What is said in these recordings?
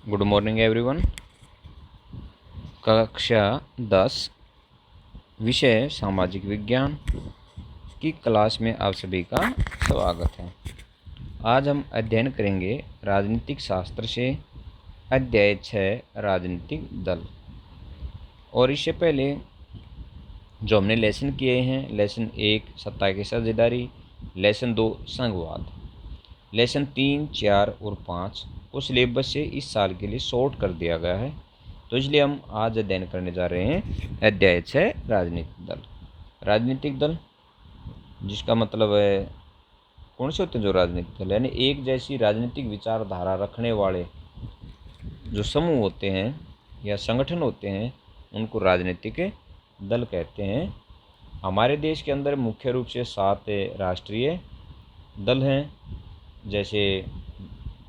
Good morning everyone. कक्षा 10 विषय सामाजिक विज्ञान की क्लास में आप सभी का स्वागत है। आज हम अध्ययन करेंगे राजनीतिक शास्त्र से अध्याय 6 राजनीतिक दल। और इससे पहले जो हमने लेसन किए हैं, लेसन 1 सत्ता की साझेदारी, लेसन 2 संघवाद, लेसन 3, 4 और 5 को सिलेबस से इस साल के लिए शॉर्ट कर दिया गया है। तो इसलिए हम आज अध्ययन करने जा रहे हैं अध्याय 6 राजनीतिक दल। राजनीतिक दल जिसका मतलब है कौन से होते हैं जो राजनीतिक दल, यानी एक जैसी राजनीतिक विचारधारा रखने वाले जो समूह होते हैं या संगठन होते हैं उनको राजनीतिक दल कहते हैं। हमारे देश के अंदर मुख्य रूप से 7 राष्ट्रीय दल हैं, जैसे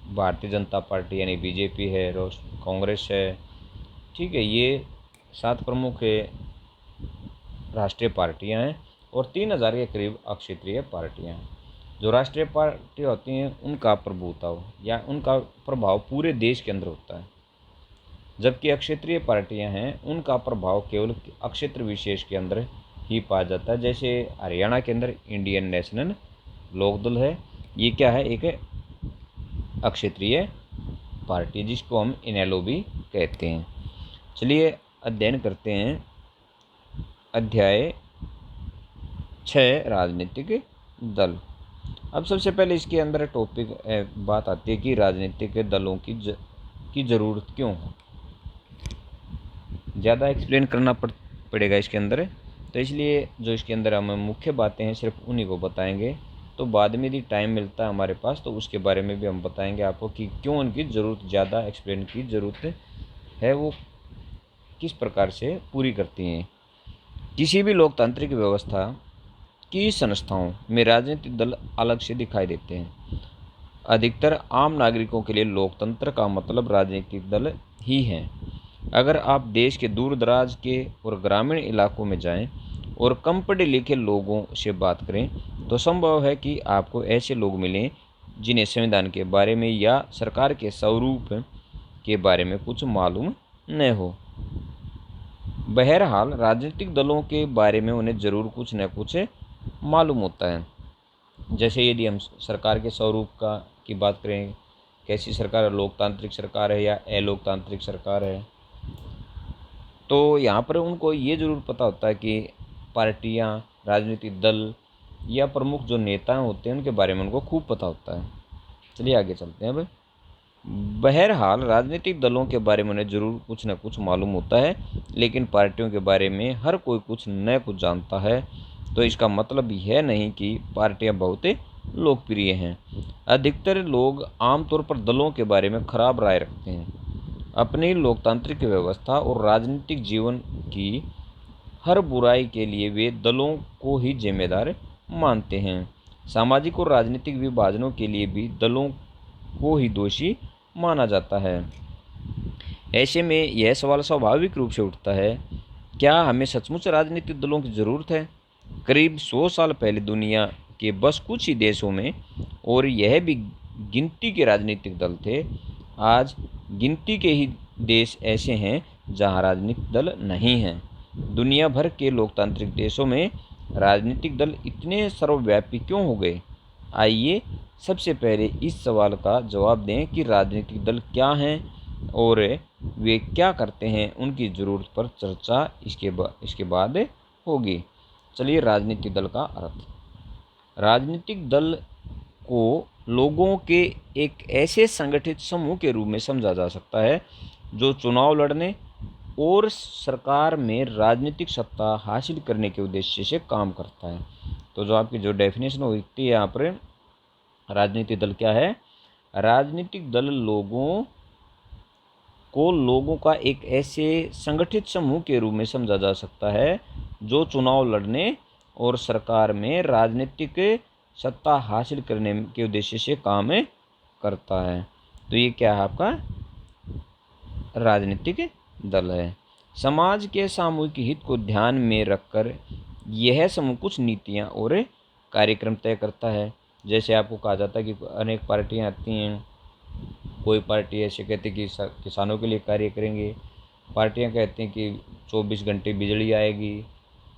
भारतीय जनता पार्टी यानी बीजेपी है, कांग्रेस है, ठीक है। ये 7 प्रमुख राष्ट्रीय पार्टियां हैं और 3000 के करीब अक्षेत्रीय पार्टियां हैं। जो राष्ट्रीय पार्टी होती हैं उनका प्रभुत्व या उनका प्रभाव पूरे देश के अंदर होता है, जबकि अक्षेत्रीय पार्टियां हैं उनका प्रभाव केवल अक्षेत्र विशेष के अंदर ही पाया जाता है। जैसे हरियाणा के अंदर इंडियन नेशनल लोकदल है, ये क्या है, एक अक्षेत्रीय पार्टी जिसको हम इनेलो भी कहते हैं। चलिए अध्ययन करते हैं अध्याय 6 राजनीतिक दल। अब सबसे पहले इसके अंदर टॉपिक बात आती है कि राजनीतिक दलों की ज़रूरत क्यों है। ज़्यादा एक्सप्लेन करना पड़ेगा इसके अंदर, तो इसलिए जो इसके अंदर हम मुख्य बातें हैं सिर्फ उन्हीं को बताएंगे। तो बाद में यदि टाइम मिलता है हमारे पास तो उसके बारे में भी हम बताएंगे आपको कि क्यों उनकी ज़रूरत, ज़्यादा एक्सप्लेन की ज़रूरत है, वो किस प्रकार से पूरी करती हैं। किसी भी लोकतांत्रिक व्यवस्था की संस्थाओं में राजनीतिक दल अलग से दिखाई देते हैं। अधिकतर आम नागरिकों के लिए लोकतंत्र का मतलब राजनीतिक दल ही है। अगर आप देश के दूर दराज के और ग्रामीण इलाकों में जाएं और कम पढ़े लिखे लोगों से बात करें तो संभव है कि आपको ऐसे लोग मिलें जिन्हें संविधान के बारे में या सरकार के स्वरूप के बारे में कुछ मालूम न हो। बहरहाल राजनीतिक दलों के बारे में उन्हें ज़रूर कुछ न कुछ मालूम होता है। जैसे यदि हम सरकार के स्वरूप की बात करें, कैसी सरकार, लोकतांत्रिक सरकार है या अलोकतांत्रिक सरकार है, तो यहाँ पर उनको ये ज़रूर पता होता है कि पार्टियाँ, राजनीतिक दल या प्रमुख जो नेता होते हैं उनके बारे में उनको खूब पता होता है। चलिए आगे चलते हैं। अब बहरहाल राजनीतिक दलों के बारे में उन्हें ज़रूर कुछ न कुछ मालूम होता है, लेकिन पार्टियों के बारे में हर कोई कुछ न कुछ जानता है। तो इसका मतलब यह नहीं कि पार्टियां बहुत लोकप्रिय हैं। अधिकतर लोग आमतौर पर दलों के बारे में खराब राय रखते हैं। अपनी लोकतांत्रिक व्यवस्था और राजनीतिक जीवन की हर बुराई के लिए वे दलों को ही जिम्मेदार मानते हैं। सामाजिक और राजनीतिक विभाजनों के लिए भी दलों को ही दोषी माना जाता है। ऐसे में यह सवाल स्वाभाविक रूप से उठता है, क्या हमें सचमुच राजनीतिक दलों की ज़रूरत है? करीब 100 साल पहले दुनिया के बस कुछ ही देशों में, और यह भी गिनती के राजनीतिक दल थे। आज गिनती के ही देश ऐसे हैं जहां राजनीतिक दल नहीं हैं। दुनिया भर के लोकतांत्रिक देशों में राजनीतिक दल इतने सर्वव्यापी क्यों हो गए? आइए सबसे पहले इस सवाल का जवाब दें कि राजनीतिक दल क्या हैं और वे क्या करते हैं। उनकी ज़रूरत पर चर्चा इसके बाद होगी। चलिए राजनीतिक दल का अर्थ। राजनीतिक दल को लोगों के एक ऐसे संगठित समूह के रूप में समझा जा सकता है जो चुनाव लड़ने और सरकार में राजनीतिक सत्ता हासिल करने के उद्देश्य से काम करता है। तो जो आपकी जो डेफिनेशन होती है यहाँ पर, राजनीतिक दल क्या है? राजनीतिक दल लोगों का एक ऐसे संगठित समूह के रूप में समझा जा सकता है जो चुनाव लड़ने और सरकार में राजनीतिक सत्ता हासिल करने के उद्देश्य से काम करता है। तो ये क्या है? आपका राजनीतिक दल है। समाज के सामूहिक हित को ध्यान में रखकर यह समूह कुछ नीतियाँ और कार्यक्रम तय करता है। जैसे आपको कहा जाता है कि अनेक पार्टियाँ आती हैं कोई पार्टी ऐसे कहती कि किसानों के लिए कार्य करेंगे, पार्टियां कहती हैं कि 24 घंटे बिजली आएगी,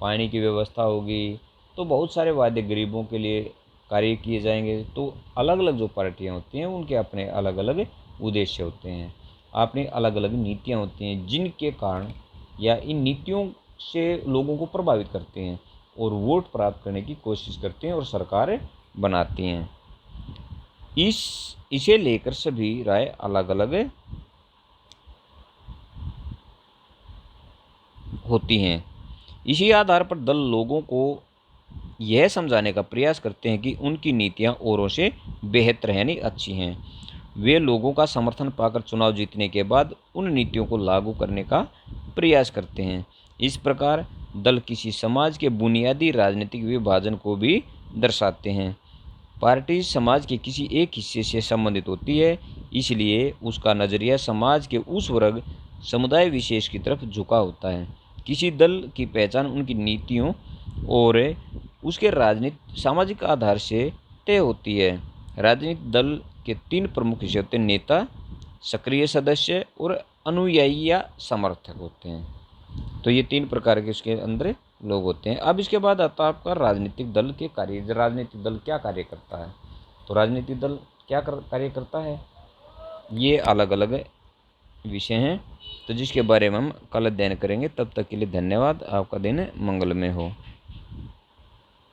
पानी की व्यवस्था होगी। तो बहुत सारे वादे गरीबों के लिए कार्य किए जाएंगे। तो अलग अलग जो पार्टियां होती हैं उनके अपने अलग अलग उद्देश्य होते हैं, अपनी अलग अलग नीतियां होती हैं, जिनके कारण या इन नीतियों से लोगों को प्रभावित करते हैं और वोट प्राप्त करने की कोशिश करते हैं और सरकार बनाती हैं। इस इसे लेकर सभी राय अलग अलग होती हैं। इसी आधार पर दल लोगों को यह समझाने का प्रयास करते हैं कि उनकी नीतियां औरों से बेहतर हैं, यानी अच्छी हैं। वे लोगों का समर्थन पाकर चुनाव जीतने के बाद उन नीतियों को लागू करने का प्रयास करते हैं। इस प्रकार दल किसी समाज के बुनियादी राजनीतिक विभाजन को भी दर्शाते हैं। पार्टी समाज के किसी एक हिस्से से संबंधित होती है, इसलिए उसका नज़रिया समाज के उस वर्ग समुदाय विशेष की तरफ झुका होता है। किसी दल की पहचान उनकी नीतियों और उसके राजनीतिक सामाजिक आधार से तय होती है। राजनीतिक दल के तीन प्रमुख हिस्से होते हैं: नेता, सक्रिय सदस्य और अनुयायी या समर्थक होते हैं। तो ये तीन प्रकार के उसके अंदर लोग होते हैं। अब इसके बाद आता है आपका राजनीतिक दल के कार्य। राजनीतिक दल क्या कार्य करता है? तो राजनीतिक दल क्या कार्य करता है, ये अलग अलग विषय हैं, तो जिसके बारे में हम कल अध्ययन करेंगे। तब तक के लिए धन्यवाद। आपका दिन मंगलमय हो।